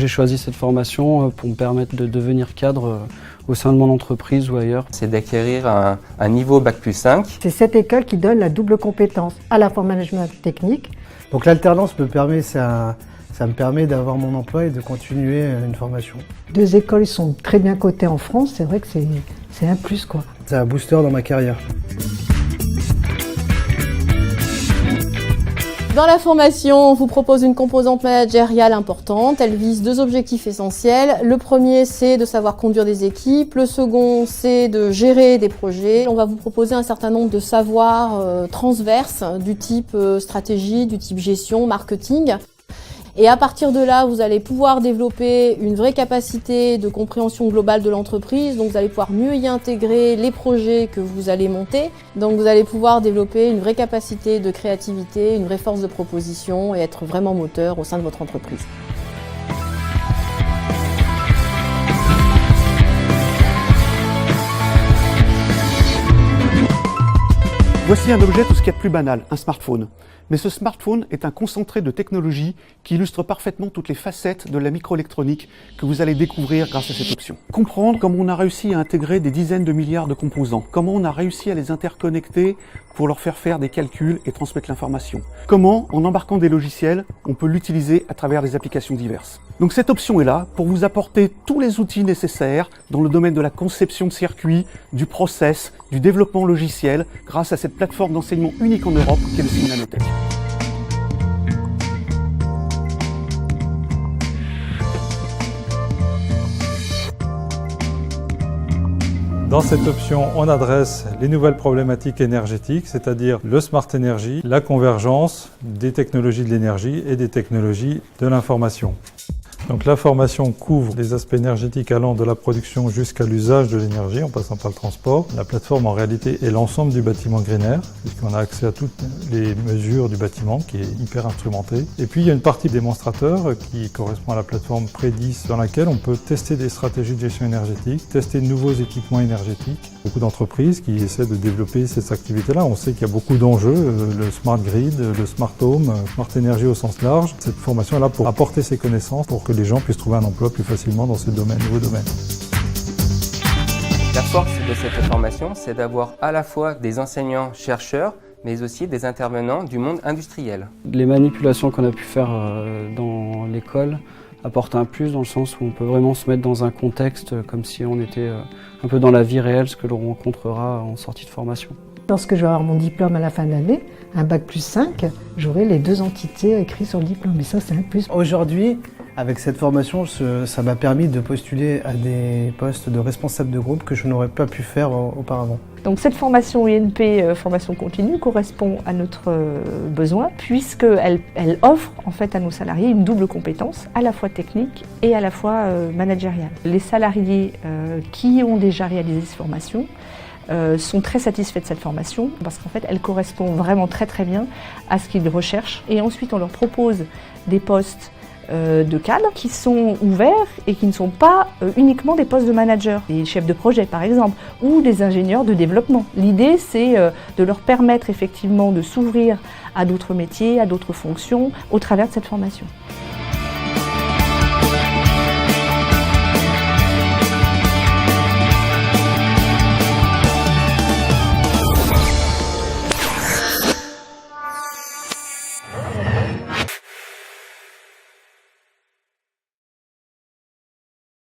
choisi cette formation pour me permettre de devenir cadre au sein de mon entreprise ou ailleurs. C'est d'acquérir un niveau Bac+5. C'est cette école qui donne la double compétence, à la fois management technique. Donc l'alternance me permet, ça me permet d'avoir mon emploi et de continuer une formation. 2 écoles sont très bien cotées en France, c'est vrai que c'est un plus, quoi. C'est un booster dans ma carrière. Dans la formation, on vous propose une composante managériale importante. Elle vise 2 objectifs essentiels. Le premier, c'est de savoir conduire des équipes. Le second, c'est de gérer des projets. On va vous proposer un certain nombre de savoirs transverses du type stratégie, du type gestion, marketing. Et à partir de là, vous allez pouvoir développer une vraie capacité de compréhension globale de l'entreprise. Donc vous allez pouvoir mieux y intégrer les projets que vous allez monter. Donc vous allez pouvoir développer une vraie capacité de créativité, une vraie force de proposition et être vraiment moteur au sein de votre entreprise. Voici un objet tout ce qu'il y a de plus banal, un smartphone. Mais ce smartphone est un concentré de technologie qui illustre parfaitement toutes les facettes de la microélectronique que vous allez découvrir grâce à cette option. Comprendre comment on a réussi à intégrer des dizaines de milliards de composants, comment on a réussi à les interconnecter pour leur faire des calculs et transmettre l'information. Comment, en embarquant des logiciels, on peut l'utiliser à travers des applications diverses. Donc cette option est là pour vous apporter tous les outils nécessaires dans le domaine de la conception de circuits, du process, du développement logiciel, grâce à cette plateforme d'enseignement unique en Europe qui est le Signe Nanotech. Dans cette option, on adresse les nouvelles problématiques énergétiques, c'est-à-dire le smart energy, la convergence des technologies de l'énergie et des technologies de l'information. Donc la formation couvre les aspects énergétiques allant de la production jusqu'à l'usage de l'énergie en passant par le transport. La plateforme en réalité est l'ensemble du bâtiment Green Air, puisqu'on a accès à toutes les mesures du bâtiment qui est hyper instrumenté. Et puis il y a une partie démonstrateur qui correspond à la plateforme Predis dans laquelle on peut tester des stratégies de gestion énergétique, tester de nouveaux équipements énergétiques. Beaucoup d'entreprises qui essaient de développer ces activités-là. On sait qu'il y a beaucoup d'enjeux, le smart grid, le smart home, smart energy au sens large. Cette formation est là pour apporter ces connaissances pour que les gens puissent trouver un emploi plus facilement dans ces nouveaux domaines. La force de cette formation, c'est d'avoir à la fois des enseignants-chercheurs, mais aussi des intervenants du monde industriel. Les manipulations qu'on a pu faire dans l'école apportent un plus dans le sens où on peut vraiment se mettre dans un contexte comme si on était un peu dans la vie réelle, ce que l'on rencontrera en sortie de formation. Lorsque je vais avoir mon diplôme à la fin de l'année, un Bac+5, j'aurai les 2 entités écrites sur le diplôme. Et ça, c'est un plus. Aujourd'hui, avec cette formation, ça m'a permis de postuler à des postes de responsable de groupe que je n'aurais pas pu faire auparavant. Donc cette formation INP, formation continue, correspond à notre besoin puisqu'elle offre en fait à nos salariés une double compétence, à la fois technique et à la fois managériale. Les salariés qui ont déjà réalisé cette formation sont très satisfaits de cette formation parce qu'en fait elle correspond vraiment très bien à ce qu'ils recherchent. Et ensuite on leur propose des postes de cadres qui sont ouverts et qui ne sont pas uniquement des postes de manager, des chefs de projet par exemple, ou des ingénieurs de développement. L'idée c'est de leur permettre effectivement de s'ouvrir à d'autres métiers, à d'autres fonctions au travers de cette formation.